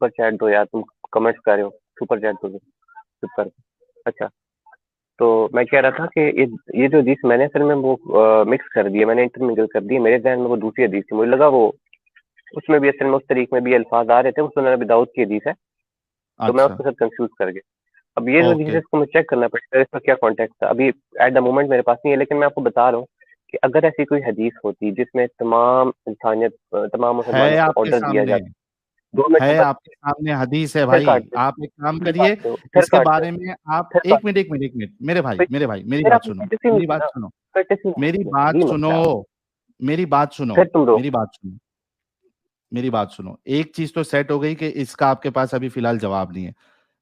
Super chat दो यार, तुम कमेंट्स कर रहे हो, सुपर चैट दो चुप कर। अच्छा, तो मैं कह रहा था कि ये जो हदीस मैंने असल में वो मिक्स कर दी है, मैंने इंटरमिंगल कर दी है, मेरे ज़हन में वो दूसरी हदीस थी, मुझे लगा वो उसमें भी असल में उस तरीके में भी अल्फाज आ रहे थे, वो सुनन अबी दाऊद की हदीस है, तो मैं अच्छा। उसके साथ कंफ्यूज कर गया। अब ये जो हदीस है ओके। इसको मुझे चेक करना पड़ेगा इसका क्या कॉन्टेक्स्ट था, अभी एट द मोमेंट मेरे पास नहीं है, लेकिन मैं आपको बता रहा हूँ कि अगर ऐसी कोई हदीस होती जिसमें तमाम इंसानियत तमाम है मुसलमानों को आपके ऑर्डर दिया सामने, जाता, 2 मिनट के है बाद आपके सामने हदीस है फिर भाई। काट दो, आप एक काम फिर काट करिए, दो, फिर इसके काट दो, बारे में आप फिर काट 1 मिनट, 1 मिनट, 1 मिनट, मेरे भाई, दो। मेरे भाई, मेरी फिर बात आपने सुनो, कर्टसी नहीं मेरी की बात ना, सुनो, कर्टसी नहीं मेरी की, बात अजीब सुनो, मसला है आप। मेरी बात सुनो, फिर तुम रोक मेरी बात सुनो, मेरी बात सुनो। एक चीज तो सेट हो गई कि इसका आपके पास अभी फिलहाल जवाब नहीं है।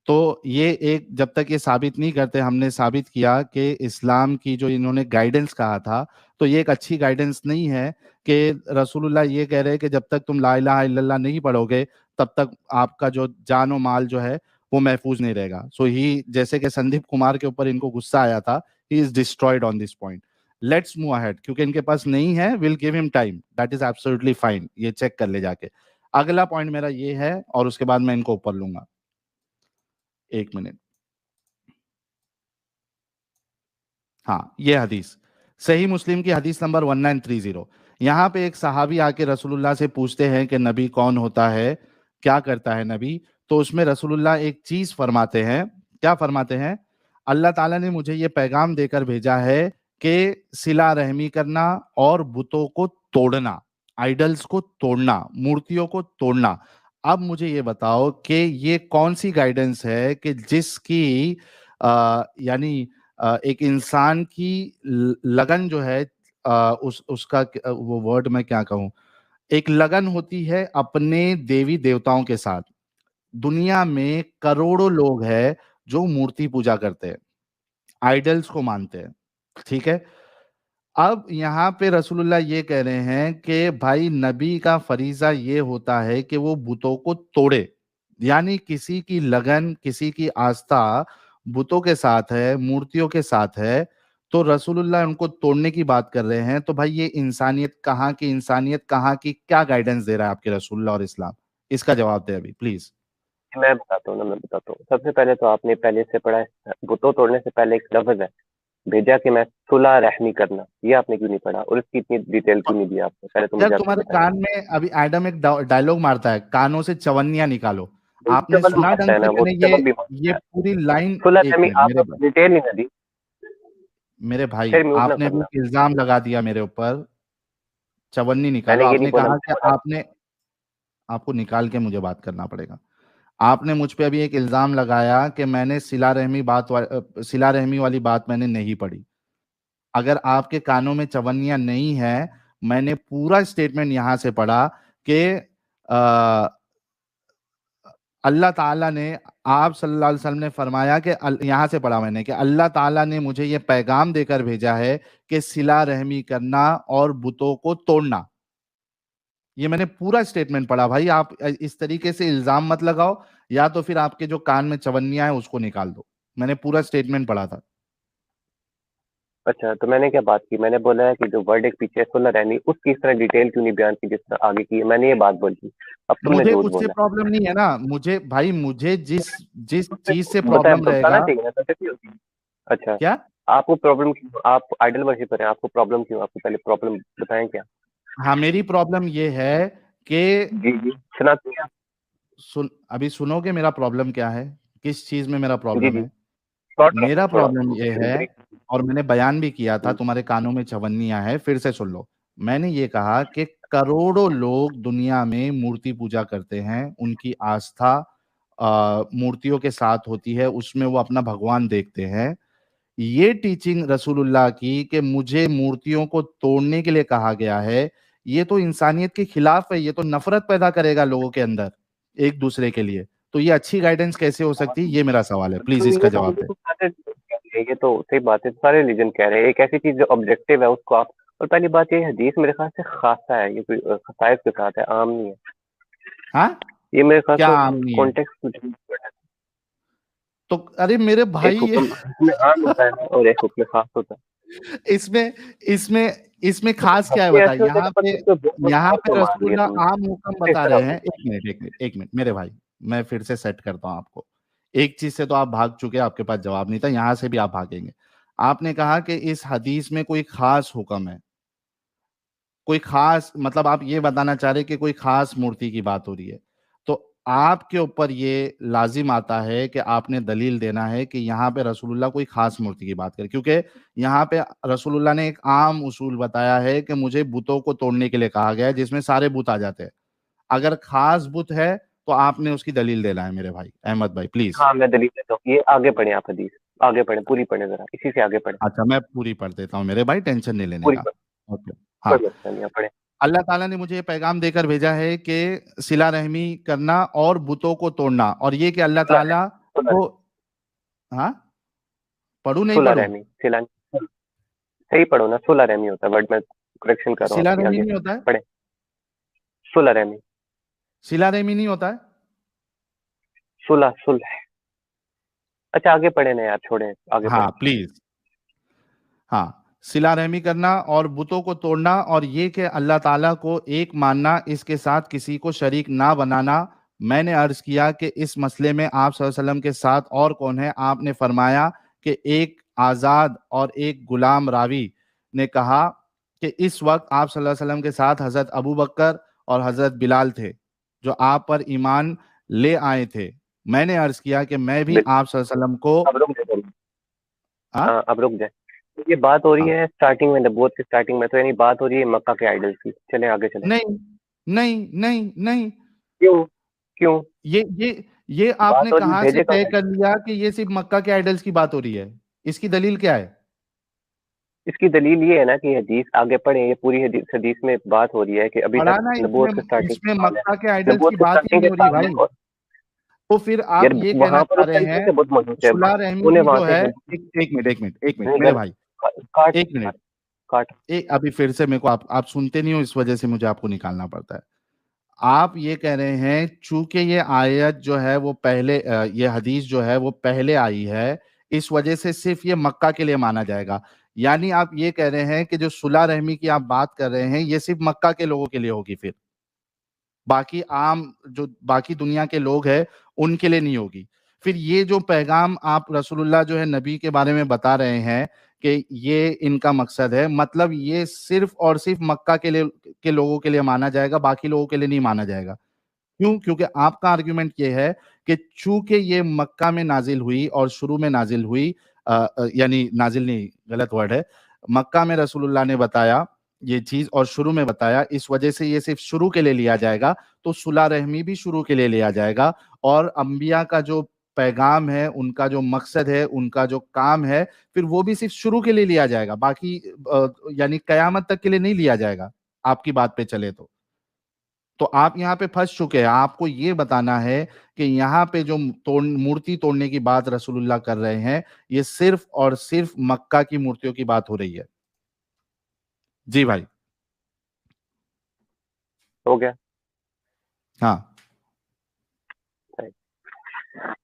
तो ये एक, जब तक ये साबित नहीं करते, हमने साबित किया कि इस्लाम की जो इन्होंने गाइडेंस कहा था, तो ये एक अच्छी गाइडेंस नहीं है कि रसूलुल्लाह ये कह रहे हैं कि जब तक तुम ला इलाहा इल्लल्लाह नहीं पढ़ोगे तब तक आपका जो जान और माल जो है वो महफूज नहीं रहेगा। सो ही, जैसे कि संदीप कुमार के ऊपर इनको गुस्सा आया था, he is destroyed on this point. Let's move ahead, क्योंकि इनके पास नहीं है, will give him time, that is absolutely fine, ये चेक कर ले जाके। अगला पॉइंट मेरा ये है, और उसके बाद मैं इनको ऊपर लूंगा। 1 मिनट। हाँ, ये हदीस सही मुस्लिम की हदीस नंबर 1930। यहाँ पे एक सहाबी आके रसूलुल्लाह से पूछते हैं कि नबी कौन होता है, क्या करता है नबी। तो उसमें रसूलुल्लाह एक चीज फरमाते हैं। क्या फरमाते हैं? अल्लाह ताला ने मुझे ये पैगाम देकर भेजा है कि सिला रहमी करना और बुतों को तोड़ना, आइडल्स को तोड़ना, मूर्तियों को तोड़ना। अब मुझे ये बताओ कि ये कौन सी गाइडेंस है कि जिसकी यानी एक इंसान की लगन जो है, उस उसका वो वर्ड मैं क्या कहूं, एक लगन होती है अपने देवी देवताओं के साथ। दुनिया में करोड़ों लोग हैं जो मूर्ति पूजा करते हैं, आइडल्स को मानते हैं। ठीक है। अब यहाँ पे रसूलुल्लाह ये कह रहे हैं कि भाई नबी का फरीजा ये होता है कि वो बुतों को तोड़े, यानी किसी की लगन, किसी की आस्था बुतों के साथ है, मूर्तियों के साथ है, तो रसूलुल्लाह उनको तोड़ने की बात कर रहे हैं। तो भाई ये इंसानियत कहाँ की, इंसानियत कहाँ की, क्या गाइडेंस दे रहा है आपके रसूलुल्लाह और इस्लाम? इसका जवाब दे अभी प्लीज। मैं बताता हूँ ना, मैं बताता हूँ। सबसे पहले तो आपने पहले से पढ़ा है, बुतों तोड़ने से पहले एक लफ्ज है, भेजा कि मैं सुलह रहमी करना, ये आपने क्यों नहीं पढ़ा और इसकी इतनी डिटेल क्यों नहीं दी आपने, पहले तो यार मुझे आप ये तुम्हारे बताएं। कान में अभी एडम एक डायलॉग मारता है, कानों से चवन्नियां निकालो। आपने मुश्तबल सुना मारता ढंग है से? ना, वो मैंने सबक भी ये मारता है। पूरी लाइन, सुलह एक रहमी मिनट आप मेरे भाई, डिटेल नहीं ना दी, मेरे भाई, फिर म्यूट ना आपने भी करना। एक इल्जाम लगा दिया मेरे ऊपर। चवन्नी निकालो, मैंने ये नहीं आपने बोला, कहा मुझे कि बोला आपने, आपको निकाल के मुझे बात करना पड़ेगा। आपने मुझ पे अभी एक इल्जाम लगाया कि मैंने सिला रहमी वाली बात मैंने नहीं पढ़ी। अगर आपके कानों में चवन्नियां नहीं है, मैंने पूरा स्टेटमेंट यहां से पढ़ा कि अल्लाह ताला ने, आप सल्लल्लाहु अलैहि वसल्लम ने फरमाया कि यहां से पढ़ा मैंने कि अल्लाह ताला ने मुझे ये पैगाम देकर भेजा है कि सिला रहमी करना और बुतों को तोड़ना। ये मैंने पूरा स्टेटमेंट पढ़ा भाई। आप इस तरीके से इल्जाम मत लगाओ, या तो फिर आपके जो कान में चवन्नियां है उसको निकाल दो। मैंने पूरा स्टेटमेंट पढ़ा था। अच्छा, तो मैंने क्या बात की, मैंने बोला है कि जो वर्ड एक पीछे है सुलह रहमी, उसकी इस तरह डिटेल क्यों नहीं बयान की जिस तरह आगे की है, मैंने ये बात बोली। अब तुमने मुझे झूठ उससे बोला प्रॉब्लम नहीं है ना, मुझे भाई, मुझे जिस जिस चीज से बताया, प्रॉब्लम बताना रहेगा। चाहिए ना, कैसे नहीं होती। अच्छा, क्या? आपको प्रॉब्लम क्यों, आप आइडल वर्शिपर हैं, आपको प्रॉब्लम क्यों, आपको पहले प्रॉब्लम बताएं क्या। हाँ, मेरी प्रॉब्लम ये है कि, जी जी, सुनाते हैं। अभी सुनोगे मेरा प्रॉब्लम क्या है, किस चीज में मेरा जी प्रॉब्लम जी, है? शॉर्ट रखो मेरा थोड़ा, प्रॉब्लम ये है, ब्रेक। और मैंने बयान भी किया था, तुम्हारे कानों में चवन्नियां है, फिर से सुन लो। मैंने ये कहा कि करोड़ों लोग दुनिया में मूर्ति पूजा करते हैं, उनकी आस्था मूर्तियों के साथ होती है, उसमें वो अपना भगवान देखते हैं। ये टीचिंग रसूलुल्लाह की कि मुझे मूर्तियों को तोड़ने के लिए कहा गया है, ये तो इंसानियत के खिलाफ है, ये तो नफरत पैदा करेगा लोगों के अंदर एक दूसरे के लिए। तो ये अच्छी गाइडेंस कैसे हो सकती है, ये मेरा सवाल है, प्लीज तो इसका ये तो जवाब ये दे। तो सारे कह रहे हैं, ये तो सही बात है, सारे रिलीजन कह रहे हैं एक ऐसी चीज जो ऑब्जेक्टिव है उसको आप। और पहली बात ये हदीस मेरे ख्याल से खासा है, ये कोई खसाइस के साथ है, आम नहीं है। हाँ, ये मेरे ख्याल क्या से आम नहीं है? कॉन्टेक्स्ट कुछ भी है। तो अरे मेरे एक भाई, हुक्म हुक्म आम होता है और एक हुक्म खास होता है। इसमें इसमें इसमें तो खास क्या है हफ्ते बताइए? ऐसे होने का मतलब तो बहुत यहाँ आम पे क्यों मान लिया रसूलुल्लाह तुमने, आम हुक्म इस बता तरह रहे हो हैं। गया। एक मिनट, एक मिनट, एक मिनट मेरे भाई, मैं फिर से सेट करता हूं आपको। एक चीज से तो आप भाग चुके, आपके पास जवाब नहीं था, यहां से भी आप भागेंगे। आपने कहा कि इस हदीस में कोई खास हुक्म है, कोई खास, मतलब आप ये बताना चाह रहे कि कोई खास मूर्ति की बात हो रही है। तो आपके ऊपर ये लाजिम आता है कि आपने दलील देना है कि यहाँ पे रसूलुल्लाह कोई खास मूर्ति की बात करें, क्योंकि यहाँ पे रसूलुल्लाह ने एक आम उसूल बताया है कि मुझे बुतों को तोड़ने के लिए कहा गया है, जिसमें सारे बुत आ जाते हैं। अगर खास बुत है तो आपने उसकी दलील देना है मेरे भाई अहमद भाई, प्लीज। हाँ, मैं दलील देता हूँ। ये आगे पढ़े आप हदीस, आगे पढ़े, पूरी पढ़े जरा, इसी से आगे पढ़े, अच्छा, मैं पूरी पढ़ देता हूँ मेरे भाई, टेंशन नहीं लेने पूरी का। पढ़े, ओके। कोई हाँ। मसला नहीं, आप पढ़े। अल्लाह ताला ने मुझे ये पैगाम देकर भेजा है कि सिला रहमी करना और बुतों को तोड़ना, और ये कि अल्लाह सुलह ताला रहमी, सुलह को। रहमी, हाँ, पढ़ू नहीं सुलह पढ़ू? रहमी, सिला, सही पढ़ो ना, सुलह रहमी होता है, वर्ड मैं करेक्शन कर रहा हूँ सिला आपकी, रहमी आगे नहीं होता है? पढ़े। सुलह रहमी, सिला रहमी नहीं होता है? सुलह, सुलह। अच्छा, आगे पढ़े ना यार, छोड़े, आगे हाँ पढ़े। प्लीज। हाँ, सिला रहमी करना और बुतों को तोड़ना, और ये कि अल्लाह ताला को एक मानना, इसके साथ किसी को शरीक ना बनाना। मैंने अर्ज किया कि इस मसले में आप सल्लल्लाहु अलैहि वसल्लम के साथ और कौन है? आपने फरमाया कि एक आजाद और एक गुलाम रावी ने कहा कि इस वक्त आप सल्लल्लाहु अलैहि वसल्लम के साथ हजरत अबू बकर और हजरत बिलाल थे, जो आप पर ईमान ले आए थे। मैंने अर्ज किया कि मैं भी बिल्कुल। आप सल्लल्लाहु अलैहि वसल्लम को। अब रुक जाए, हाँ। हाँ, अब रुक जाए। ये बात हो रही हाँ। है स्टार्टिंग में, नबूवत की स्टार्टिंग में, तो यानी बात हो रही है मक्का के आइडल्स की। चले आगे चले। नहीं नहीं नहीं नहीं, क्यों? क्यों? ये बात आपने हो रही है, कहां से भेजे तय कब है? कर लिया कि ये सिर्फ मक्का के आइडल्स की बात हो रही है? इसकी दलील क्या है? इसकी दलील ये है ना कि हदीस आगे पढ़े, ये पूरी हदीस, हदीस में बात हो रही है कि अभी तक पढ़ा ना, नबूवत इसमें के स्टार्टिंग इसमें के साल है। मक्का के आइडल्स नबूवत की के बात ही स्टार्टिंग नहीं के हो रही साल है, भाई। और तो फिर आप यार ये कहना वहां पर चाह उस रहे टाइम कौन हैं से बुत मौजूद थे? सुलह रहमी उन्हें की वहां जो से है, एक मिनट एक मिनट नहीं मेरे कर, भाई, काट एक मिनट। काट काट। एक अभी फिर से मेरे को आप सुनते नहीं हो, इस वजह से मुझे आपको निकालना पड़ता है। आप ये कह रहे हैं चूंकि ये आयत जो है वो पहले, ये हदीस जो है वो पहले आई है, इस वजह से सिर्फ ये मक्का के लिए माना जाएगा। यानी आप ये कह रहे हैं कि जो सुलह रहमी की आप बात कर रहे हैं, ये सिर्फ मक्का के लोगों के लिए होगी, फिर बाकी आम जो बाकी दुनिया के लोग हैं उनके लिए नहीं होगी। फिर ये जो पैगाम आप रसूलुल्लाह जो है नबी के बारे में बता रहे हैं कि ये इनका मकसद है, मतलब ये सिर्फ और सिर्फ मक्का के लोगों के लिए माना जाएगा, बाकी लोगों के लिए नहीं माना जाएगा। क्यों? क्योंकि आपका आर्गुमेंट ये है कि चूंकि ये मक्का में नाजिल हुई और शुरू में नाजिल हुई, यानी नाजिल नहीं, गलत वर्ड है, मक्का में रसूलुल्लाह ने बताया ये चीज और शुरू में बताया, इस वजह से ये सिर्फ शुरू के लिए लिया जाएगा। तो सुलह रहमी भी शुरू के लिए लिया जाएगा, और अंबिया का जो पैगाम है, उनका जो मकसद है, उनका जो काम है, फिर वो भी सिर्फ शुरू के लिए लिया जाएगा, बाकी यानी कयामत तक के लिए नहीं लिया जाएगा, आपकी बात पे चले तो आप यहाँ पे फंस चुके हैं। आपको ये बताना है कि यहाँ पे जो मूर्ति तोड़ने की बात रसूलुल्लाह कर रहे हैं, ये सिर्फ और सिर्फ मक्का की मूर्तियों की बात हो रही है। जी भाई। हो गया। हाँ।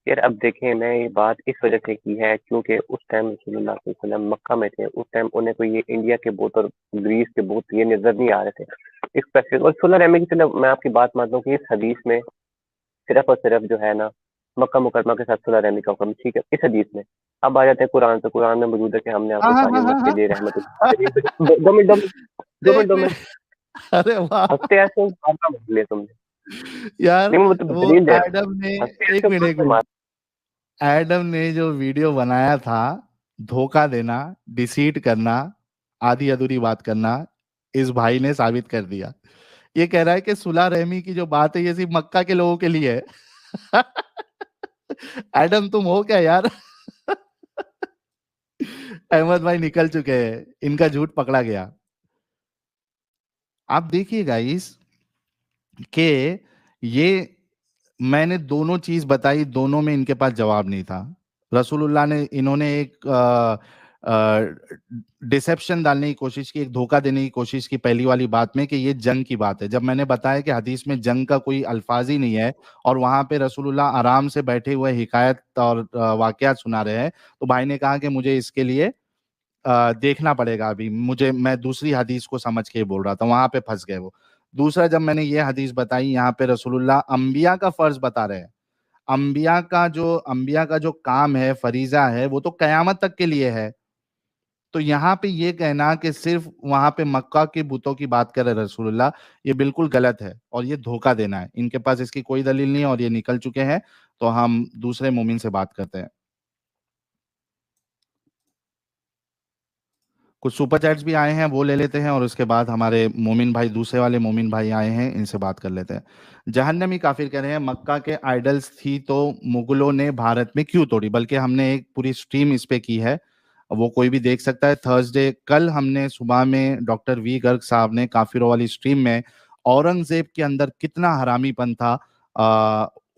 यार अब देखें, मैं ये बात इस वजह से की है क्योंकि उस टाइम रसूलुल्लाह सल्लल्लाहु अलैहि वसल्लम मक्का में थे। उस टाइम उन्हें कोई ये इंडिया के बोत और ग्रीस के बोत ये नजर नहीं आ रहे थे। इस स्पेसिफिक और सुलह रहमी की, चलो मैं आपकी बात मानता हूँ कि इस हदीस में सिर्फ और सिर्फ जो है ना, मक्का मुकरमा के साथ सुलह रहमी का हुक्म, ठीक है, इस हदीस में। अब आ जाते हैं कुरान पे। कुरान में मौजूद है कि हमने हाँ आपको हाँ हाँ काली हाँ मस्जिद हाँ। रहमत, 2 मिनट, 2 मिनट, 2 मिनट, 2 एक मिनट। मिनट। अरे वाह। हंसते ऐसे मारना मार लिया तुमने। यार, नहीं, मैं तो वो दलील दे रहा हूँ। एडम ने, हंसते ऐसे एक मारना मार। मिनट, एडम ने जो वीडियो बनाया था, धोखा देना, डिसीट करना, आधी अधूरी बात करना, इस भाई ने साबित कर दिया। ये कह रहा है कि सुलह रहमी की जो बात है ये सिर्फ मक्का के लोगों के लिए है। एडम तुम हो क्या यार? अहमद भाई निकल चुके हैं, इनका झूठ पकड़ा गया। आप देखिए गाइस कि ये मैंने दोनों चीज बताई, दोनों में इनके पास जवाब नहीं था। रसूलुल्लाह ने, इन्होंने एक डिसेप्शन डालने की कोशिश की, एक धोखा देने की कोशिश की पहली वाली बात में कि ये जंग की बात है, जब मैंने बताया कि हदीस में जंग का कोई अल्फाज ही नहीं है, और वहां पे रसूलुल्लाह आराम से बैठे हुए हिकायत और वाकयात सुना रहे हैं, तो भाई ने कहा कि मुझे इसके लिए देखना पड़ेगा, अभी मैं दूसरी हदीस को समझ के बोल रहा था, वहां पे फंस गए वो। दूसरा, जब मैंने ये हदीस बताई, यहाँ पे रसूलुल्लाह अंबिया का फर्ज बता रहे हैं अंबिया का जो काम है, फरीजा है, वो तो कयामत तक के लिए है। तो यहाँ पे ये कहना कि सिर्फ वहां पे मक्का के बुतों की बात करे रसूलुल्लाह, ये बिल्कुल गलत है और ये धोखा देना है। इनके पास इसकी कोई दलील नहीं है और ये निकल चुके हैं। तो हम दूसरे मोमिन से बात करते हैं। कुछ सुपर चैट्स भी आए हैं, वो ले लेते हैं और उसके बाद हमारे मोमिन भाई, दूसरे वाले मोमिन भाई आए हैं, इनसे बात कर लेते हैं। जहन्नमी काफिर कह रहे हैं मक्का के आइडल्स थी तो मुगलों ने भारत में क्यों तोड़ी, बल्कि हमने एक पूरी स्ट्रीम इस पे की है, वो कोई भी देख सकता है। थर्सडे कल हमने सुबह में डॉक्टर वी गर्ग साहब ने काफिरों वाली स्ट्रीम में औरंगजेब के अंदर कितना हरामीपन था,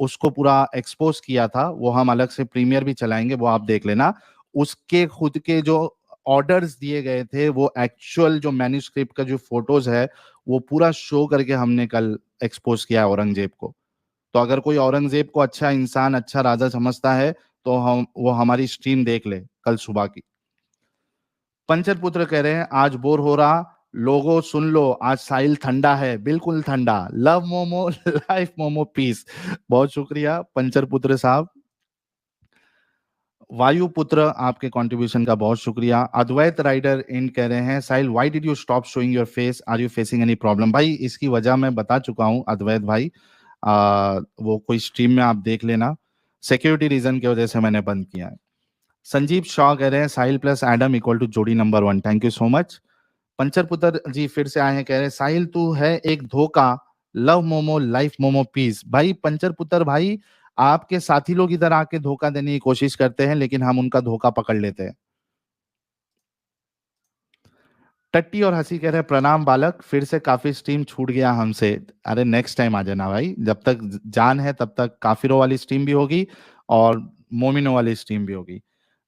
उसको पूरा एक्सपोज किया था। वो हम अलग से प्रीमियर भी चलाएंगे, वो आप देख लेना। उसके खुद के जो ऑर्डर्स दिए गए थे, वो एक्चुअल जो मैन्युस्क्रिप्ट का जो फोटोज है, वो पूरा शो करके हमने कल एक्सपोज किया है औरंगजेब को। तो अगर कोई औरंगजेब को अच्छा इंसान, अच्छा राजा समझता है, तो हम वो हमारी स्ट्रीम देख ले कल सुबह की। पंचर पुत्र कह रहे हैं आज बोर हो रहा, लोगों सुन लो आज साहिल ठंडा है, बिल्कुल ठंडा। Love momo life momo peace. बहुत शुक्रिया पंचर पुत्र साहब। वायुपुत्र, आपके कंट्रीब्यूशन का बहुत शुक्रिया। अद्वैत राइडर इन कह रहे हैं Sahil why did you stop showing your face, are you facing any problem. भाई इसकी वजह मैं बता चुका हूं अद्वैत भाई, वो कोई स्ट्रीम में आप देख लेना। सिक्योरिटी रीजन की वजह से मैंने बंद किया है। संजीव शाह कह रहे हैं साहिल प्लस एडम इक्वल टू जोड़ी number 1, thank you so much. Puncture पुत्र जी फिर से आए हैं, कह रहे हैं साहिल तू है एक धोखा, love momo life momo peace. भाई पंचर पुत्र भाई, आपके साथी लोग इधर आके धोखा देने की कोशिश करते हैं, लेकिन हम उनका धोखा पकड़ लेते हैं। टट्टी और हंसी कह रहे हैं प्रणाम बालक, फिर से काफी स्ट्रीम छूट गया हमसे। अरे नेक्स्ट टाइम आ जाना भाई, जब तक जान है तब तक काफिरों वाली स्ट्रीम भी होगी और मोमिनों वाली स्ट्रीम भी होगी।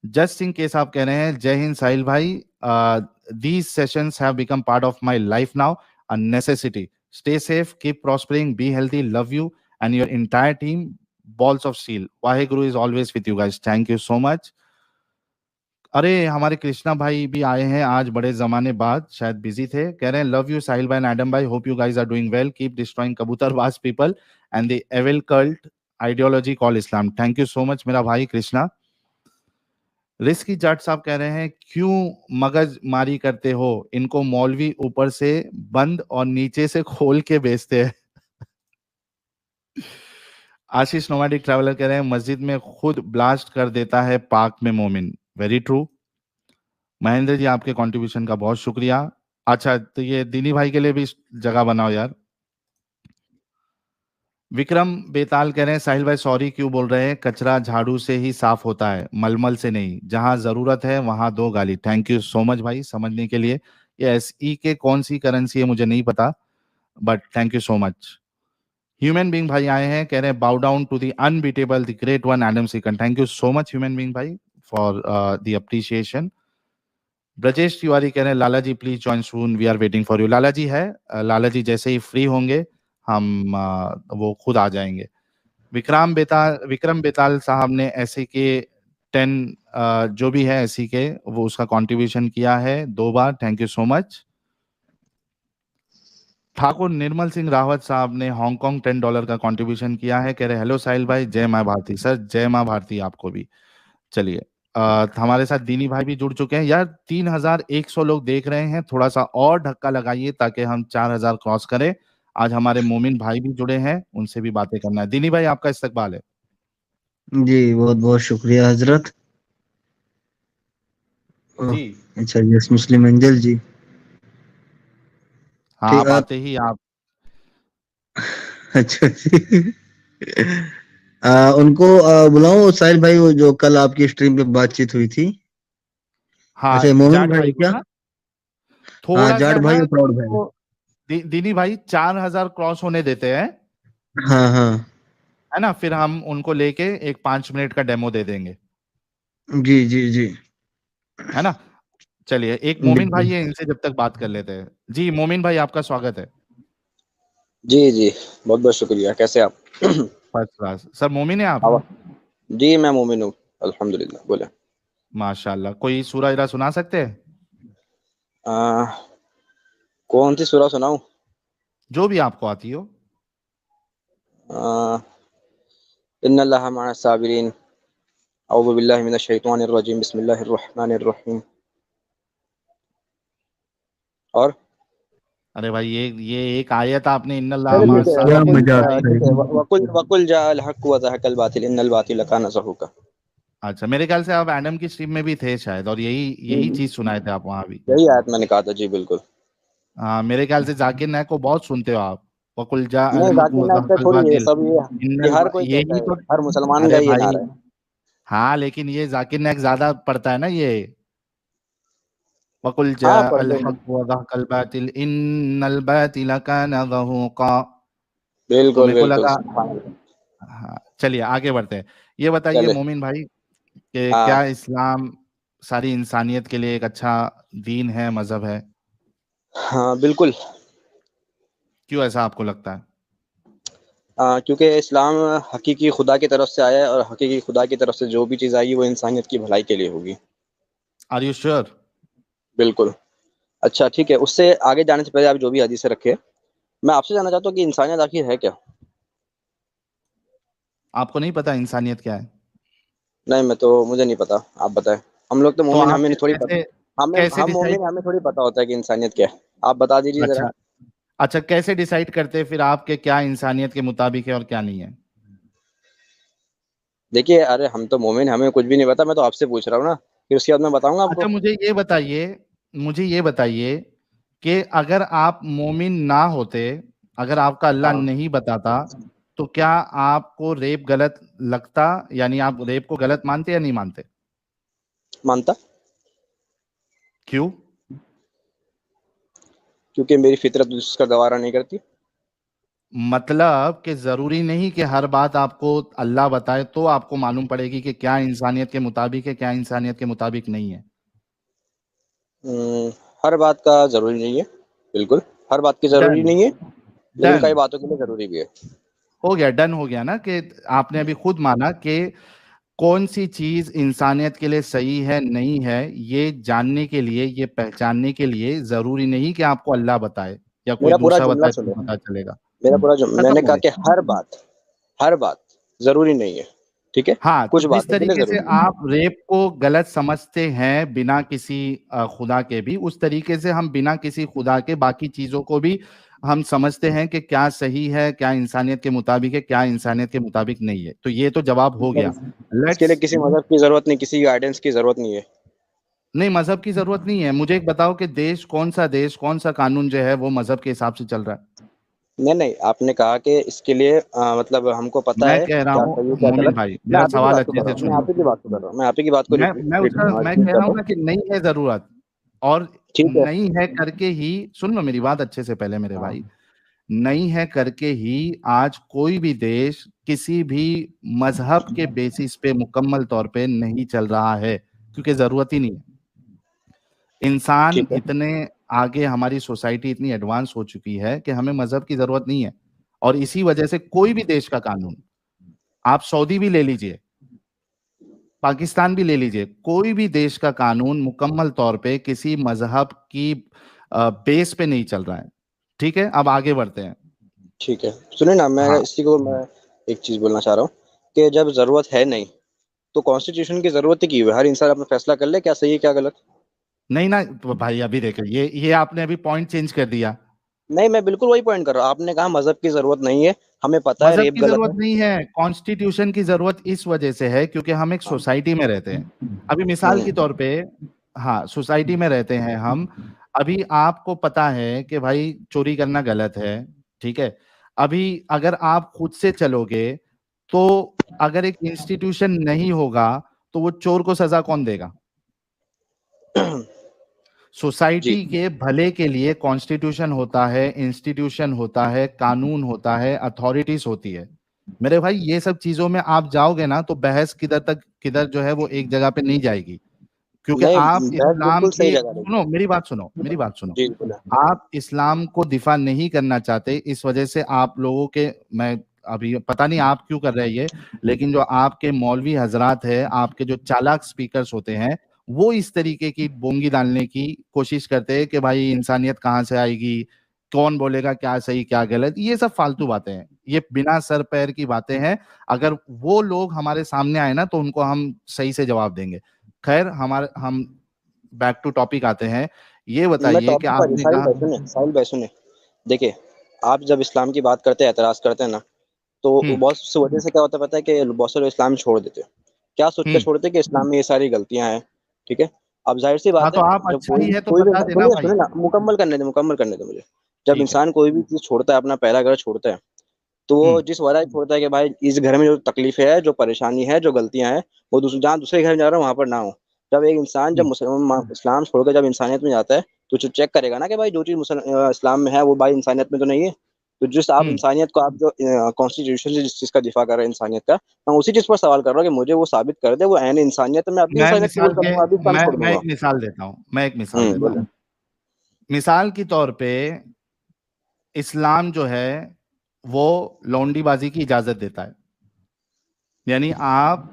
जस्ट इन केस आप कह रहे हैं जय हिंद साहिल भाई, these sessions have become part of my life now, a necessity. Stay safe, keep prospering, be healthy, love you and your entire team, balls of steel. Waheguru is always with you guys, thank you so much. अरे हमारे कृष्णा भाई भी आए हैं आज बड़े जमाने बाद, शायद बिजी थे। कह रहे हैं लव यू साहिल भाई एंड एडम भाई, hope you guys are doing well, keep destroying कबूतरबाज people and the evil cult ideology call Islam. Thank you so much मेरा भाई कृष्णा। रिस्की जाट साहब कह रहे हैं क्यों मगज मारी करते हो, इनको मौलवी ऊपर से बंद और नीचे से खोल के बेचते हैं। आशीष नोमैडिक ट्रैवलर कह रहे हैं मस्जिद में खुद ब्लास्ट कर देता है पाक में मोमिन, वेरी ट्रू। महेंद्र जी आपके कंट्रीब्यूशन का बहुत शुक्रिया। अच्छा तो ये दीनी भाई के लिए भी जगह बनाओ यार। विक्रम बेताल कह रहे हैं साहिल भाई सॉरी क्यों बोल रहे हैं, कचरा झाड़ू से ही साफ होता है, मलमल से नहीं, जहां जरूरत है वहां दो गाली। थैंक यू सो मच भाई समझने के लिए। ये एसई के कौन सी करेंसी है मुझे नहीं पता, but thank you so much. Human being भाई आए हैं, कह रहे हैं bow down to the unbeatable the great one Adam Seekan. Thank you so much human being भाई for the appreciation. Brajesh Tiwari कह रहे हैं Lala ji please join soon, we are waiting for you. Lala ji है, लाला जी जैसे ही फ्री होंगे हम वो खुद आ जाएंगे। विक्रम बेताल साहब ने ऐसे के 10 जो भी है ऐसी के, वो उसका कंट्रीब्यूशन किया है 2 बार, thank you so much. Thakur Nirmal Singh Rawat साहब ने हांगकांग $10 का कंट्रीब्यूशन किया है, कह रहे हेलो साहिल भाई, जय माँ भारती। सर जय माँ भारती आपको भी। चलिए हमारे साथ दीनी भाई भी जुड़ चुके हैं यार, 3100 लोग देख रहे हैं, थोड़ा सा और धक्का लगाइए ताकि हम 4000 क्रॉस करें। आज हमारे मोमिन भाई भी जुड़े हैं, उनसे भी बातें करना है। दीनी भाई आपका इस्तकबाल है। जी बहुत बहुत शुक्रिया हजरत। ओह, जी अच्छा यस मुस्लिम एंजल जी। हाँ, ठीक आप आप। आते ही आप। अच्छा जी। उनको बुलाओ साहिल भाई, वो जो कल आपकी स्ट्रीम पे बातचीत हुई थी। हाँ अच्छा मोमिन जाट भाई भाई को क्या? ना, हाँ थोड़ा जाट सा भाई ना और प्राउड भाई। तो दीनी भाई 4000 क्रॉस होने देते हैं, हाँ हाँ। है ना, फिर हम उनको लेके एक 5 मिनट का डेमो दे देंगे, जी जी जी। है ना। चलिए एक मोमिन भाई बिल्कुल। है, इनसे जब तक बात कर लेते हैं। जी मोमिन भाई आपका स्वागत है। जी, जी। बहुत-बहुत शुक्रिया, कैसे आप? First class. सर मोमिन है आप? आवा जी, मैं मोमिन हूँ, अल्हम्दुलिल्लाह, बोलें। माशाल्लाह, कोई सूरह इरा सुना सकते हैं? अ, कौन-सी सूरा सुनाऊँ? जो भी आपको आती हो। अ, इन्नल्लाह मअ साबिरीन। औज़ु बिल्लाहि मिनश शैतानिर रजीम। बिस्मिल्लाहिर रहमानिर रहीम। और अरे भाई ये एक आयत आपने इन्नल्लाह चलिए मअ ठीक है, क्या वकुल साबिरीन मजाक पढ़ाई। है। ठीक है, वकुल वकुल जाअल हक़ व ज़हक़ल बातिल इन्नल बातिल कान ज़हूक़ा। अच्छा, मेरे ख्याल से आप एडम की स्ट्रीम में भी थे शायद, और यही यही चीज सुनाए थे आप वहां भी। यही आयत मैंने कहा था जी, बिल्कुल। हाँ, मेरे ख्याल से जाकिर नायक को बहुत सुनते हो आप। वकुल जा अल नहीं, हक जाकिर व नाइक का ज़हक़ल थोड़ी है बातिल सब, ये हर कोई कहता यही है, तो। हर मुसलमान का अरे ये भाई, नारा है। हाँ, लेकिन ये जाकिर नायक ज्यादा पढ़ता है ना ये। वकुल जा हाँ, अल पढ़ते हैं। हक व ज़हक़ल बातिल इन्नल बातिल कान ज़हूक़ा। तो बिल्कुल मेरे को बिल्कुल, लगा। सुभान अल्लाह। हाँ, चलिए आगे बढ़ते हैं। ये बताइए चले। मोमिन भाई कि क्या हाँ इस्लाम सारी इंसानियत के लिए एक अच्छा दीन है, मजहब है? हाँ बिल्कुल। क्यों ऐसा आपको लगता है? क्योंकि इस्लाम हकीकी खुदा की तरफ से आया है, और हकीकी खुदा की तरफ से जो भी चीज़ आएगी वो इंसानियत की भलाई के लिए होगी। Are you sure? बिल्कुल। अच्छा ठीक है, उससे आगे जाने से पहले आप जो भी हदीसें रखे, मैं आपसे जानना चाहता हूँ कि इंसानियत आखिर है क्या? आपको नहीं पता इंसानियत क्या है? नहीं, मुझे नहीं पता, आप बताएं। हम लोग तो तो मोमिन, आप हमें नहीं थोड़ी पता। कैसे हमें कैसे हम डिसाइड? मोमिन, हमें थोड़ी पता होता है कि इंसानियत क्या है। आप बता दीजिए जरा। अच्छा, अच्छा, कैसे डिसाइड करते हैं फिर आपके क्या इंसानियत के मुताबिक है और क्या नहीं है? देखिए, अरे हम तो मोमिन, हमें कुछ भी नहीं पता, मैं तो आपसे पूछ रहा हूँ ना, फिर उसके बाद मैं बताऊंगा अच्छा, आपको। मुझे ये बताइए कि अगर आप मोमिन ना होते, अगर आपका अल्लाह हाँ, नहीं बताता, तो क्या आपको रेप गलत लगता? यानी आप रेप को गलत मानते या नहीं मानते? मानता। क्यों? क्योंकि मेरी फितरत उसका गवारा नहीं करती। मतलब कि जरूरी नहीं कि हर बात आपको अल्लाह बताए तो आपको मालूम पड़ेगी कि क्या इंसानियत के मुताबिक है, क्या इंसानियत के मुताबिक नहीं है। हम्म, हर बात का जरूरी नहीं है। बिल्कुल, हर बात की जरूरी डन। नहीं है, लेकिन डन कई बातों के लिए जरूरी भी है। हो गया, डन हो गया ना कि आपने अभी खुद माना कि कौन सी चीज इंसानियत के लिए सही है नहीं है, ये जानने के लिए, ये पहचानने के लिए जरूरी नहीं कि आपको अल्लाह बताए या कोई मेरा पूरा दूसरा जुमला बताए तो सुनो, पता चलेगा। खत्म मैंने हो कहा गया। कि हर बात जरूरी नहीं है। ठीक है, हाँ, तो कुछ जिस बातों के लिए तरीके से जरूरी है। आप रेप को गलत समझते हैं बिना किसी खुदा के भी, उस तरीके से हम बिना किसी खुदा के बाकी चीजों को भी हम समझते हैं कि क्या सही है, क्या इंसानियत के मुताबिक है, क्या इंसानियत के मुताबिक नहीं है। तो ये तो जवाब हो गया। इसके लिए लेट्स। किसी मजहब की जरूरत नहीं, किसी गाइडेंस की जरूरत नहीं है। नहीं, मजहब की जरूरत नहीं है। मुझे एक बताओ कि देश कौन सा कानून जो है वो मजहब के हिसाब से चल रहा है? नहीं नहीं, आपने कहा कि इसके लिए मतलब हमको पता मैं है कह रहा क्या हूँ सही है क्या मोमिन गलत। भाई, मैं मेरा आप ही की सवाल बात को अच्छे कर रहा से हूँ, मैं सुनो। आप ही की बात को कर रहा हूँ, मैं आप ही की बात को मैं रिपीट कह रहा कर रहा हूँ हूँ। ना कि नहीं है जरूरत, और ठीक है। नहीं है करके ही, सुन लो मेरी बात अच्छे से पहले मेरे हाँ। भाई। नहीं है करके ही आज कोई भी देश किसी भी मजहब के बेसिस पे मुकम्मल तौर पे नहीं चल रहा है, क्योंकि जरूरत ही नहीं है। इंसान ठीक है। इतने आगे, हमारी सोसाइटी इतनी एडवांस हो चुकी है कि हमें मजहब की जरूरत नहीं है। और इसी वजह से कोई भी देश का कानून, आप सऊदी भी ले लीजिए, पाकिस्तान भी ले लीजिए, कोई भी देश का कानून मुकम्मल तौर पे किसी मजहब की बेस पे नहीं चल रहा है। ठीक है, अब आगे बढ़ते हैं। ठीक है, सुनिए ना, हाँ, मैं एक चीज बोलना चाह रहा हूँ कि जब जरूरत है नहीं, तो कॉन्स्टिट्यूशन की जरूरत ही की हुई है। हर इंसान अपना फैसला कर ले क्या सही है क्या गलत। नहीं ना, तो भाई अभी देखो, ये आपने अभी पॉइंट चेंज कर दिया। नहीं, मैं बिल्कुल वही पॉइंट कर रहा हूँ। आपने कहा मजहब की जरूरत नहीं है, हमें पता है मजहब रेप की गलत जरूरत है। नहीं है, कॉन्स्टिट्यूशन की जरूरत इस वजह से है क्योंकि हम एक हाँ। सोसाइटी में रहते हैं। अभी मिसाल के हम्म। तौर पे, हाँ, सोसाइटी में रहते हैं हम। अभी आपको पता है कि भाई चोरी करना गलत है, ठीक है। अभी अगर आप खुद से चलोगे, तो अगर एक इंस्टीट्यूशन नहीं होगा, तो वो चोर को सजा कौन देगा? जी। सोसाइटी के भले के लिए कॉन्स्टिट्यूशन होता है, इंस्टीट्यूशन होता है, कानून होता है, अथॉरिटीज होती है। मेरे भाई, ये सब चीजों में आप जाओगे ना तो बहस किधर जो है वो एक जगह पे नहीं जाएगी। क्योंकि नहीं, आप बहस इस्लाम बिल्कुल सही के, जगह सुनो रही। मेरी बात सुनो। जी बोला। आप इस्लाम को दिफा नहीं करना चाहते, इस वजह से आप लोगों के, मैं अभी पता नहीं आप क्यों कर रहे हैं ये, लेकिन जो आपके मौलवी हजरात है, आपके जो चालाक स्पीकर्स होते हैं, वो इस तरीके की बोंगी डालने की कोशिश करते हैं कि भाई इंसानियत कहाँ से आएगी, कौन बोलेगा क्या सही क्या गलत। ये सब फालतू बातें हैं। ये बिना सर पैर की बातें हैं। अगर वो लोग हमारे सामने आए ना तो उनको हम सही से जवाब देंगे। खैर, हम बैक टू टॉपिक आते हैं। ये मैं बताइए कि टॉपिक पर आपने साहिल कहा। भाई सुने, साहिल भाई सुने, देखिए, आप जब इस्लाम की बात करते हैं, एतराज करते हैं ना, तो वो हम्म। बहुत सी वजह से क्या होता है पता है, कि बहुत से लोग इस्लाम छोड़ देते हैं। क्या सोच कर हम्म। छोड़ते हैं कि इस्लाम में ये सारी गलतियां हैं, ठीक है। अब जाहिर सी हाँ, बात तो है, आप जब अच्छा कोई ही है तो कोई भी बता देना सुनिए भाई। सुनिए ना, मुकम्मल करने दे, जब ठीक है। इंसान कोई भी चीज छोड़ता है, अपना पहला घर छोड़ता है, तो वो हम्म। जिस वजह से छोड़ता है कि भाई इस घर में जो तकलीफ है, जो परेशानी है, जो गलतियां हैं, वो जहाँ दूसरे घर में जा रहा है वहां पर ना हो। जब एक इंसान जब हम्म। मुसलमान इस्लाम छोड़कर जब इंसानियत में जाता है, तो चेक करेगा ना कि भाई जो चीज इस्लाम में है वो भाई इंसानियत में तो नहीं है। तो जिस आप हम्म। इंसानियत को, आप जो कॉन्स्टिट्यूशन से जिस चीज का दिफा कर रहे हैं इंसानियत का, मैं उसी चीज पर सवाल कर रहा हूँ कि मुझे वो साबित कर दे, वो ऐन इंसानियत है, मैं अपनी मैं इंसानियत कबूल मिसाल कर के लूंगा, अभी इस्लाम छोड़ मैं दूंगा। एक मिसाल देता हूँ, मैं एक मिसाल देता हूँ। बोले। मिसाल के तौर पे इस्लाम जो है वो लौंडीबाजी की इजाजत देता है। यानी आप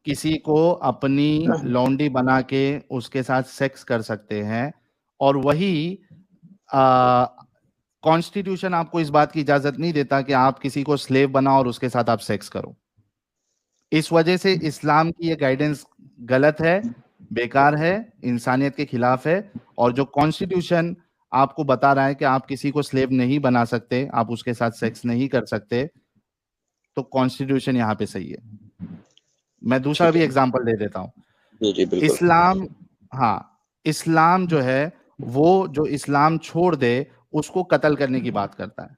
किसी को अपनी लौंडी बना के उसके साथ सेक्स कर सकते हैं, और वही कॉन्स्टिट्यूशन आपको इस बात की इजाजत नहीं देता कि आप किसी को स्लेव बनाओ और उसके साथ आप सेक्स करो। इस वजह से इस्लाम की ये गाइडेंस गलत है, बेकार है, इंसानियत के खिलाफ है। और जो कॉन्स्टिट्यूशन आपको बता रहा है कि आप किसी को स्लेव नहीं बना सकते, आप उसके साथ सेक्स नहीं कर सकते, तो कॉन्स्टिट्यूशन यहाँ पे सही है। मैं दूसरा ठीक भी है। एग्जांपल दे देता हूँ। जी जी बिल्कुल। इस्लाम, हाँ, इस्लाम जो है वो जो इस्लाम छोड़ दे उसको कत्ल करने की बात करता है।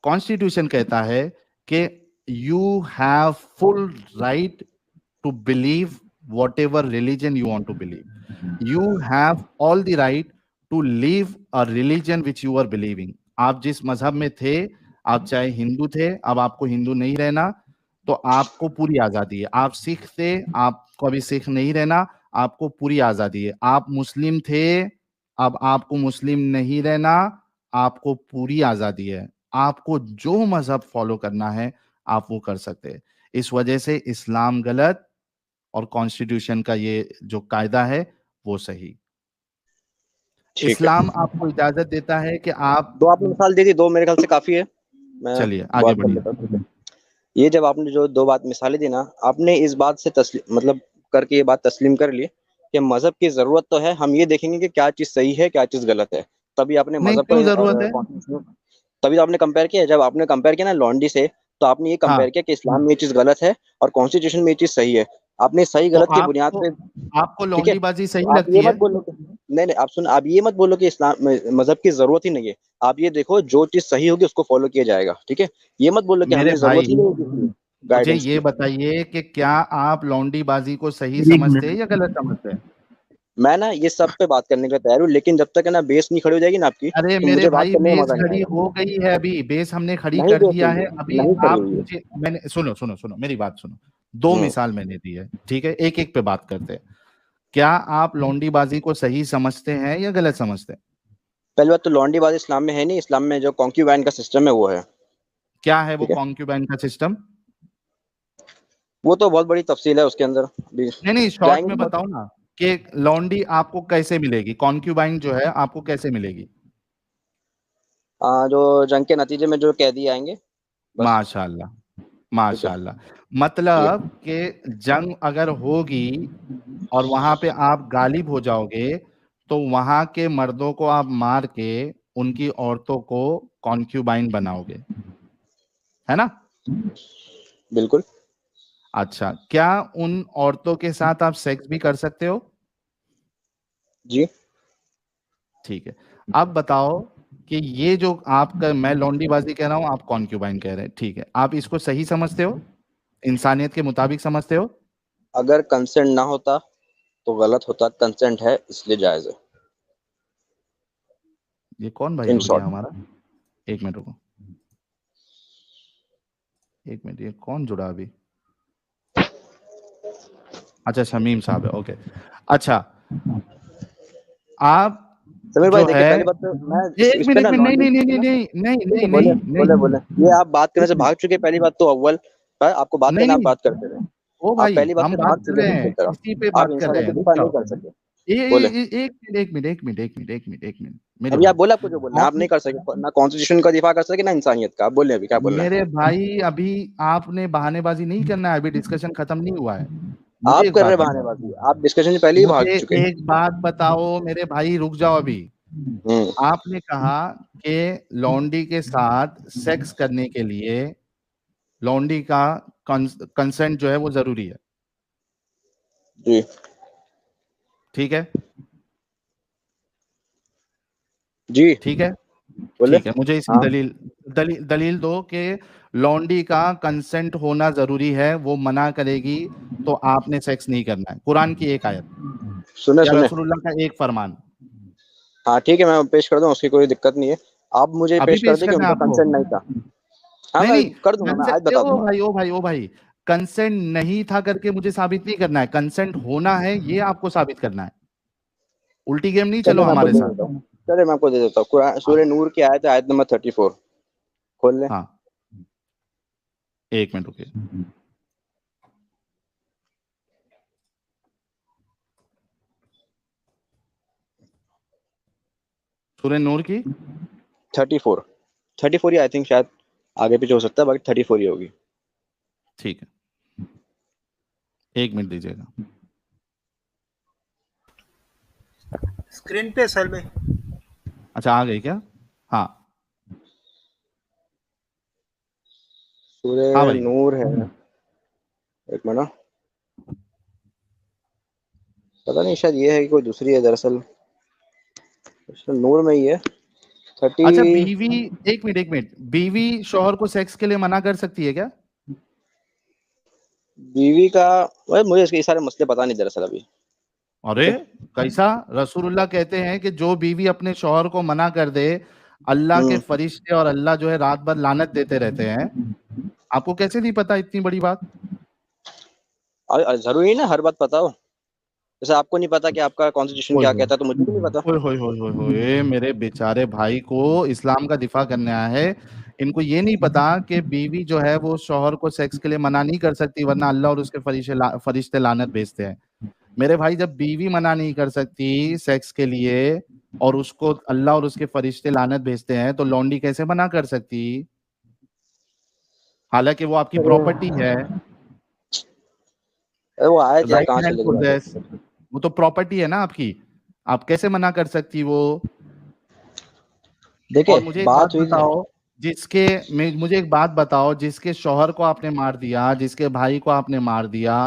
कॉन्स्टिट्यूशन कहता है कि you have full right to believe whatever religion you want to believe. You have all the right to leave a religion which you are believing. आप जिस मजहब में थे, आप चाहे हिंदू थे, अब आपको हिंदू नहीं रहना, तो आपको पूरी आजादी है। आप सिख थे, आपको अभी सिख नहीं रहना, आपको पूरी आजादी है। आप मुस्लिम थे, अब आपको मुस्लिम नहीं रहना, आपको पूरी आजादी है। आपको जो मजहब फॉलो करना है आप वो कर सकते हैं। इस वजह से इस्लाम गलत और कॉन्स्टिट्यूशन का ये जो कायदा है वो सही। ठीक है। इस्लाम आपको इजाजत देता है कि आप, दो आपने मिसाल दे दी, दो मेरे ख्याल से काफी है। मैं चलिए आगे बात कर बढ़िए। लेता हूँ, ठीक है। ये जब आपने जो दो बात मिसालें दी ना, आपने इस बात से तस्लीम मतलब करके ये बात तस्लीम कर ली कि मजहब की जरूरत तो है, हम ये देखेंगे कि क्या चीज सही है, क्या चीज गलत है। तभी आपने नहीं, मजहब क्यों जरूरत है? को, तभी तो आपने कंपेयर किया। जब आपने कंपेयर किया ना लॉन्डी से, तो आपने ये हाँ, कंपेयर किया कि इस्लाम में ये चीज गलत है और कॉन्स्टिट्यूशन में ये चीज सही है। आपने सही तो गलत की बुनियाद आपको पे, आपको ठीक है। लौंडीबाजी तो सही आप ये लगती मत है? बोलो कि नहीं नहीं, आप सुन, आप ये मत बोलो कि इस्लाम मजहब की जरूरत ही नहीं है। आप ये देखो जो चीज सही होगी उसको फॉलो किया जाएगा, ठीक है। ये मत बोलो कि मेरे हमें जरूरत भाई, ही नहीं है किसी मुझे गाइडेंस ये की। बताइए कि क्या आप लौंडीबाजी को सही एक समझते हैं मिनट। या गलत समझते हैं? मैं ना ये सब पे बात करने के लिए तैयार हूँ, लेकिन जब तक है ना बेस नहीं खड़ी हो जाएगी ना आपकी, अरे तो मेरे मुझे बात भाई, करने में बेस मजा नहीं खड़ी आएगा। हो गई है, अभी बेस हमने खड़ी नहीं कर बेस दिया हुई है। है, अभी नहीं खड़ी आप हुई है। मुझे, मैंने, सुनो सुनो सुनो मेरी बात सुनो। दो हम्म। मिसाल मैंने दी है, ठीक है, एक एक पे बात करते हैं। क्या आप लौंडीबाजी को सही समझते हैं या गलत समझते हैं? पहली बात तो लॉन्डीबाजी इस्लाम में है नहीं, इस्लाम में जो कॉन्क्यूबाइन का सिस्टम है वो है, क्या है वो ठीक है। कॉन्क्यूबाइन का सिस्टम? वो तो बहुत बड़ी तफसील है उसके अंदर, अभी नहीं नहीं, शॉर्ट जाएंगे में तो बताओ ना कि लौंडी आपको कैसे मिलेगी, कॉन्क्यूबाइन जो है आपको कैसे मिलेगी? जो जंग के नतीजे में जो कैदी आएंगे, बस। माशाल्लाह, ठीक है। माशाल्लाह। ठीक है। मतलब कि जंग अगर होगी और वहां पे आप गालिब हो जाओगे, तो वहां के मर्दों को आप मार के उनकी औरतों को कॉन्क्यूबाइन बनाओगे, है ना? बिल्कुल। अच्छा, क्या उन औरतों के साथ आप सेक्स भी कर सकते हो? जी। ठीक है। अब बताओ कि ये जो आपका, मैं लौंडीबाजी कह रहा हूं, आप कॉन्क्यूबाइन कह रहे हैं, ठीक है, आप इसको सही समझते हो, इंसानियत के मुताबिक समझते हो? अगर कंसेंट ना होता तो गलत होता, कंसेंट है इसलिए जायज है। ये कौन भाई इन जुड़ गया शॉर्ट। हमारा? एक मिनट रुको, एक मिनट, ये कौन जुड़ा अभी? अच्छा, शमीम साहब है, ओके। अच्छा, आप समीर भाई जो देखिए, है, पहली बात तो मैं एक इस पे मिनट ना में, नहीं लॉन्डी, नहीं नहीं नहीं नहीं नहीं ठीक है, नहीं बोले नहीं बोले नहीं, बोले, ये आप बात करने एक से मिनट, भाग चुके हैं। पहली बात तो अव्वल, आपको बात नहीं करना, आप नहीं, बात करते रहे। ओ आप भाई पहली बात हम से बात भाग कर चुके रहे हैं हैं, दूसरी तरफ। इसी पे आप बात कर रहे इंसानियत हैं, की रुक दिफा नहीं जाओ। कर सके। बोले। एक मिनट मेरे अभी भाई, आप बोले आपको जो बोलना है, आप आपने नहीं कर सके, ना कॉन्स्टिट्यूशन का दिफा कर सके ना इंसानियत का। आप बोले अभी क्या बोलना है। मेरे भाई अभी आपने बहानेबाजी नहीं करना है, अभी डिस्कशन खत्म नहीं हुआ है। मुझे आप एक कर बात रहे बताओ, बहानेबाजी, आप डिस्कशन से पहले ही भाग मुझे चुके हैं। एक बात बताओ मेरे भाई, रुक जाओ अभी। हम्म। आपने कहा कि लौंडी के साथ सेक्स करने के लिए लौंडी का कंसेंट जो है वो जरूरी है, जी। ठीक है? जी। ठीक है, बोले। ठीक है, मुझे इसकी हाँ। दलील दो कि लौंडी का कंसेंट होना जरूरी है, वो मना करेगी तो आपने सेक्स नहीं करना है। कुरान की एक आयत सुने या सुने। रसूलुल्लाह का एक फरमान। हाँ ठीक है, मैं पेश कर दूं, उसकी कोई दिक्कत नहीं है। आप मुझे अभी पेश कर पेश दें कि करना है उनका आपको? कंसेंट नहीं था। हाँ नहीं मैं नहीं, कर दूंगा, मैं आज कंसेंट बता ओ दूंगा। भाई ओ भाई ओ भाई, कंसेंट नहीं था करके मुझे साबित नहीं करना है, कंसेंट होना है ये आपको साबित करना है। उल्टी गेम नहीं चलो चलिए मैं आपको हमारे दे साथ। देता हूँ, चलिए मैं आपको दे देता हूँ। कुरान हाँ सूरह नूर की आयत है, आयत नंबर 34। खोल लें। हाँ, एक मिनट रुकिए। सूरह नूर की 34। 34 ही आई थिंक, शायद आगे पीछे हो सकता है, बाकी 34 ही होगी। ठीक है, एक मिनट दीजिएगा। स्क्रीन पे असल में। अच्छा आ गई क्या? हाँ हाँ सूरह भाई, नूर है, एक मिनट, पता नहीं शायद ये है कि कोई दूसरी है दरअसल। सूरह नूर में ही है। अच्छा 30। बीवी, एक मिनट, बीवी शौहर को सेक्स के लिए मना कर सकती है क्या? बीवी का, भाई मुझे इसके सारे मसले पता नहीं दरअसल अभी। अरे कैसा, रसूलुल्लाह कहते हैं कि जो बीवी अपने शौहर को मना कर दे, अल्लाह के हम्म। फरिश्ते और अल्लाह जो है रात भर लानत देते रहते हैं। आपको कैसे नहीं पता इतनी बड़ी बात? जरूरी ना हर बात पता हो। जैसे आपको नहीं पता कि आपका कॉन्स्टिट्यूशन ओए क्या होए कहता है, तो मुझे भी नहीं पता। ओए होए होए होए होए, मेरे बेचारे भाई को इस्लाम का दिफा करने आया है। इनको ये नहीं पता कि बीवी जो है वो शौहर को सेक्स के लिए मना नहीं कर सकती, वरना अल्लाह और उसके फरिश्ते लानत भेजते हैं। मेरे भाई, जब बीवी मना नहीं कर सकती सेक्स के लिए और उसको अल्लाह और उसके फरिश्ते लानत भेजते हैं, तो लौंडी कैसे मना कर सकती? हालांकि वो आपकी अरे प्रॉपर्टी है, वो आयत यार राइट कहाँ से हैंड लेके पोजेस, जाते हैं। वो तो प्रॉपर्टी है ना आपकी। आप कैसे मना कर सकती वो? और देखिए मुझे एक बात बात हुई थी। बताओ, मुझे एक बात बताओ, जिसके शौहर को आपने मार दिया, जिसके भाई को आपने मार दिया,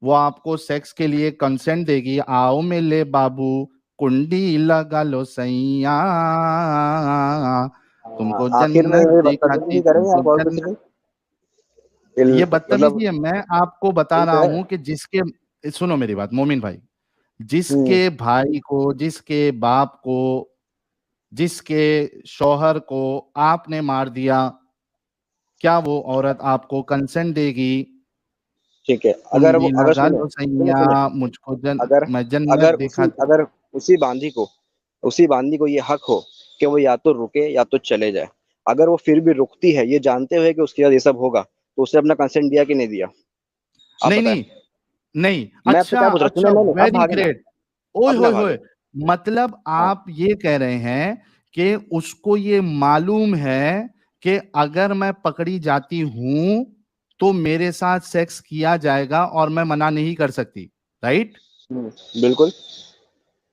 वो आपको सेक्स के लिए कंसेंट देगी? आओ मेले बाबू, कुंडी लगा लो सैया, तुमको आखिर में जन्नत ये बदतमीजी दिखाती, ही करेंगे तुमको आप और कुछ जन्नत। नहीं। ये मतलब बदतमीजी है, मैं आपको बता ठीक रहा है। हूं कि जिसके, सुनो मेरी बात मोमिन भाई, हम्म। जिसके भाई को, जिसके बाप को, जिसके शौहर को आपने मार दिया, क्या वो औरत आपको कंसेंट देगी? ठीक है, कुंडी अगर लगा सुने लो सुने सुने, सैया, मुझको अगर मैं जन्नत दिखाती। अगर उसी बांदी को ये हक हो कि वो या तो रुके या तो चले जाए, अगर वो फिर भी रुकती है ये जानते हुए कि उसके साथ ये सब होगा, तो उसने अपना कंसेंट दिया कि नहीं दिया? आप नहीं बताएं। नहीं नहीं, मैं आपसे अच्छा क्या पूछ रहा हूँ, अच्छा, सुने, नहीं अब वेरी भागे ना। ग्रेट। ओए अब ना होए भागे। होए, मतलब हाँ। आप ये कह रहे हैं कि उसको ये मालूम है कि अगर मैं पकड़ी जाती हूं तो मेरे साथ सेक्स किया जाएगा और मैं मना नहीं कर सकती, राइट? बिल्कुल।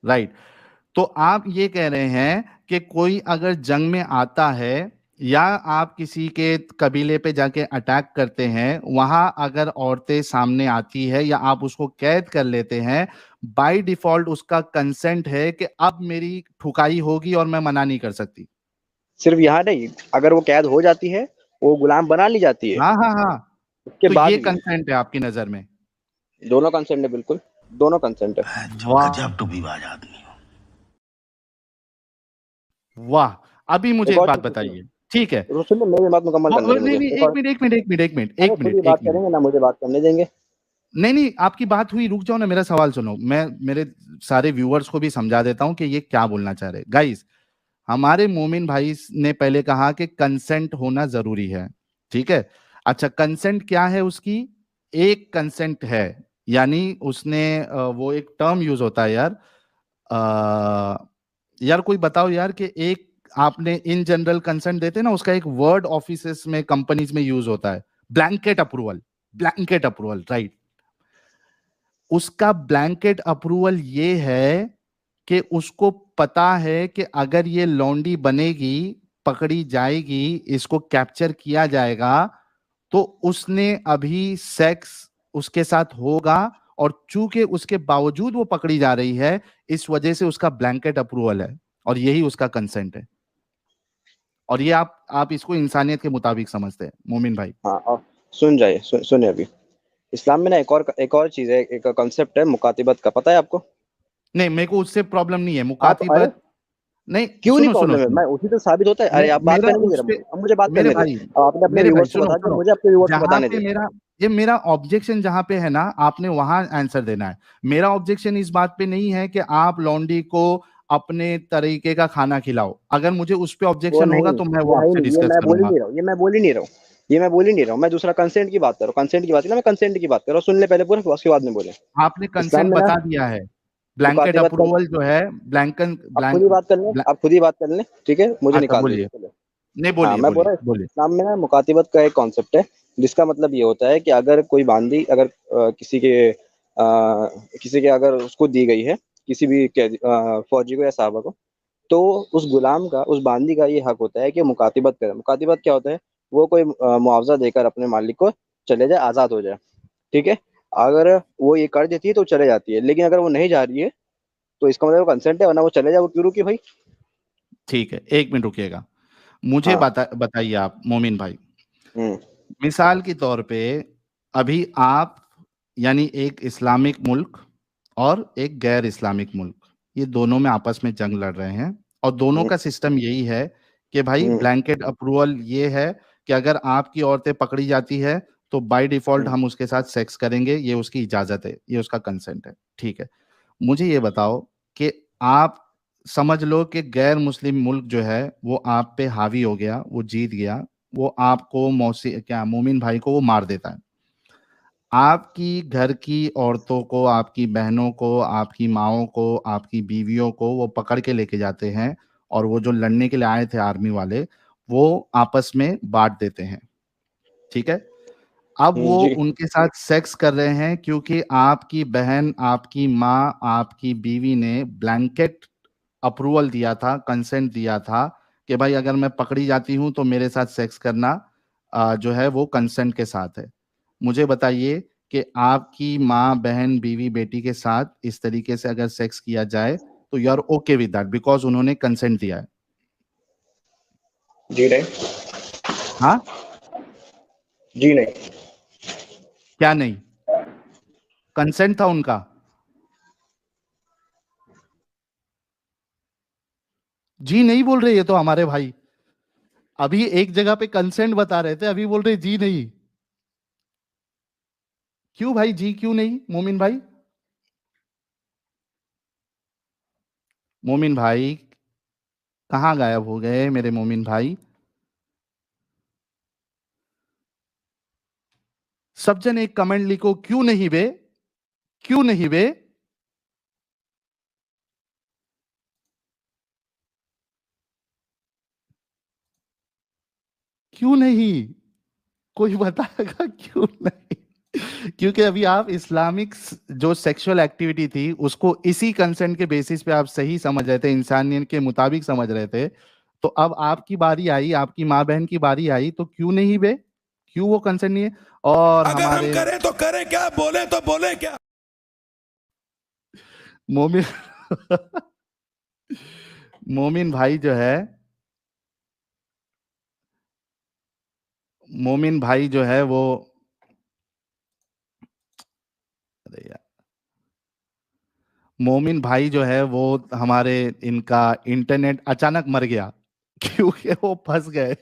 राइट। तो आप ये कह रहे हैं कि कोई अगर जंग में आता है या आप किसी के कबीले पे जाके अटैक करते हैं, वहां अगर औरतें सामने आती है या आप उसको कैद कर लेते हैं, बाय डिफॉल्ट उसका कंसेंट है कि अब मेरी ठुकाई होगी और मैं मना नहीं कर सकती। सिर्फ यहाँ नहीं, अगर वो कैद हो जाती है, वो गुलाम बना ली जाती है, हाँ हाँ हाँ, उसके तो बाद ये भी कंसेंट है आपकी नजर में? दोनों कंसेंट है, बिल्कुल दोनों कंसेंट है। जो वाह, गजब टूबीबाज आदमी हो। वाह। अभी मुझे एक एक और बात चीज पूछूं? बताइए, ठीक है? सुनिए, मेरी बात मुकम्मल करने दें नहीं मुझे। नहीं, एक एक और, मिनट एक मिनट एक मिनट एक मिनट अरे एक खुद मिनट ही एक बात मिनट। करेंगे ना, मुझे बात करने देंगे। नहीं नहीं, आपकी बात हुई, रुक जाओ ना, मेरा सवाल सुनो। मैं मेरे सारे व्यूअर्स को भी समझा देता हूं कि ये क्या बोलना चाह रहे। गाइस, हमारे मोमिन भाई ने पहले कहा कि कंसेंट होना जरूरी है, ठीक है? अच्छा, कंसेंट क्या है उसकी? एक कंसेंट है यानी उसने वो एक टर्म यूज होता है यार, यार कोई बताओ यार कि एक आपने इन जनरल कंसेंट देते ना, उसका एक वर्ड ऑफिसेस में कंपनीज में यूज होता है, blanket approval. Blanket approval, right. उसका ब्लैंकेट अप्रूवल ये है कि उसको पता है कि अगर ये लौंडी बनेगी, पकड़ी जाएगी, इसको कैप्चर किया जाएगा, तो उसने अभी सेक्स उसके साथ होगा, और चूंकि उसके बावजूद वो पकड़ी जा रही है, इस वजह से उसका ब्लैंकेट अप्रूवल है, और यही उसका कंसेंट है। और ये आप इसको इंसानियत के मुताबिक समझते हैं मोमिन भाई। हाँ, और सुन जाइए, सुनिए अभी। इस्लाम में ना एक और चीज है, एक कॉन्सेप्ट है मुकातिबत का, पता है आपको? नहीं, मेरे को उससे प्रॉब्लम नहीं है, आप अरे, मुकातिबत। नहीं, क्यों नहीं सुनो सुनो प्रॉब्लम है? सुनो। मैं उसी से साबित होता है। अरे आप बात मेरा करने नहीं दे उस रहे पे, मुझे, अब मुझे बात मेरे करने दे। भाई, अब आपने अपने मेरे भाई व्यूवर्स को सुनो बता दिया, सुनो, मुझे अपने व्यूवर्स को जहां बताने पे दे। मेरा, ये मेरा ऑब्जेक्शन जहां पे है ना, आपने वहां आंसर देना है। मेरा ऑब्जेक्शन इस बात पे नहीं है कि आप लौंडी को अपने तरीके का खाना खिलाओ। अगर मुझे उस पे वो ऑब्जेक्शन होगा नहीं, तो मैं वो वो है ही आपसे नहीं, ये डिस्कस मैं बोल ही करूंगा। नहीं रहा हूँ, ये मैं बोल ही नहीं रहा हूँ, ये मैं बोल ही नहीं रहा हूँ। मैं दूसरा कंसेंट की बात कर रहा हूँ, कंसेंट की बात नहीं, मैं कंसेंट की बात कर रहा हूँ। सुन ले पहले पूरा, उसके बाद में बोले। आपने इस्लाम कंसेंट में ना बता दिया है, ब्लैंकेट मुकातिबत का, अप्रूवल जो है, ब्लैंकन आप खुद ही ब्लैंक बात कर लें, ब्लैंक। आप खुद ही बात कर लें, ठीक है, मुझे अच्छा निकाल बोलिए। दीजिए चलो। नहीं, हाँ, बोलिए मैं बोल बोलिए रहा हूँ, बोलिए। इस्लाम में ना मुकातिबत का एक कॉन्सेप्ट है, जिसका मतलब ये होता है कि अगर कोई बांदी, अगर किसी के अगर उसको दी गई है, किसी भी फौजी को या साहबा को, तो उस गुलाम का, उस बांदी का ये हक होता है कि मुकातिबत करे। मुकातिबत क्या होता है? वो कोई मुआवजा देकर अपने मालिक को चले जाए, आज़ाद हो जाए, ठीक है। अगर वो ये कर देती है तो चले जाती है, लेकिन अगर वो नहीं जा रही है तो इसका मतलब कंसेंट है, वरना वो चले जाए, वो क्यों रुकी भाई? ठीक है, एक मिनट रुकिएगा। मुझे हाँ। बताइए आप मोमिन भाई, हम्म। मिसाल के तौर पे, अभी आप, यानी एक इस्लामिक मुल्क और एक गैर इस्लामिक मुल्क, ये दोनों में आपस में जंग लड़ रहे हैं, और दोनों हम्म। का सिस्टम यही है कि भाई हम्म। ब्लैंकेट अप्रूवल ये है कि अगर आपकी औरतें पकड़ी जाती है तो बाय डिफॉल्ट हम्म। हम उसके साथ सेक्स करेंगे, ये उसकी इजाजत है, ये उसका कंसेंट है। ठीक है, मुझे ये बताओ कि आप समझ लो कि गैर मुस्लिम मुल्क जो है वो आप पे हावी हो गया, वो जीत गया, वो आपको मौसी क्या मोमिन भाई को वो मार देता है। आपकी घर की औरतों को, आपकी बहनों को, आपकी माओं को, आपकी बीवियों को वो पकड़ के लेके जाते हैं, और वो जो लड़ने के लिए आए थे आर्मी वाले, वो आपस में बांट देते हैं। ठीक है, अब वो जी। उनके साथ सेक्स कर रहे हैं क्योंकि आपकी बहन, आपकी माँ, आपकी बीवी ने ब्लैंकेट अप्रूवल दिया था, कंसेंट दिया था कि भाई अगर मैं पकड़ी जाती हूं तो मेरे साथ सेक्स करना जो है वो कंसेंट के साथ है। मुझे बताइए कि आपकी माँ, बहन, बीवी, बेटी के साथ इस तरीके से अगर सेक्स किया जाए तो you are okay with that, because उन्होंने कंसेंट दिया है। जी नहीं। हाँ, जी नहीं। क्या नहीं? कंसेंट था उनका। जी नहीं बोल रहे ये तो हमारे भाई, अभी एक जगह पे कंसेंट बता रहे थे, अभी बोल रहे जी नहीं। क्यों भाई, जी क्यों नहीं मोमिन भाई? मोमिन भाई कहाँ गायब हो गए मेरे मोमिन भाई? सब जन एक कमेंट लिखो, क्यों नहीं बे, क्यों नहीं बे? क्यों नहीं? कोई बताएगा क्यों नहीं? क्योंकि अभी आप इस्लामिक जो सेक्सुअल एक्टिविटी थी उसको इसी कंसेंट के बेसिस पे आप सही समझ रहे थे, इंसानियत के मुताबिक समझ रहे थे। तो अब आपकी बारी आई, आपकी माँ बहन की बारी आई, तो क्यों नहीं बे, क्यों वो कंसेंट नहीं है? और अगर हम हमारे करें तो करें क्या, बोले तो बोले क्या? मोमिन मोमिन भाई जो है, मोमिन भाई जो है वो, अरे यार, मोमिन भाई जो है वो, हमारे, इनका इंटरनेट अचानक मर गया क्योंकि वो फंस गए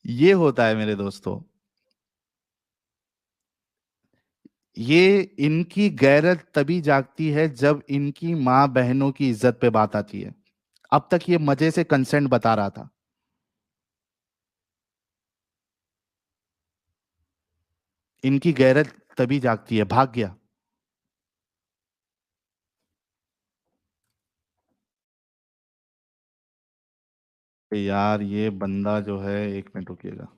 ये होता है मेरे दोस्तों, ये इनकी गैरत तभी जागती है जब इनकी माँ बहनों की इज्जत पे बात आती है। अब तक ये मजे से कंसेंट बता रहा था, इनकी गैरत तभी जागती है। भाग गया। यार ये बंदा जो है, 1 मिनट रुकिएगा।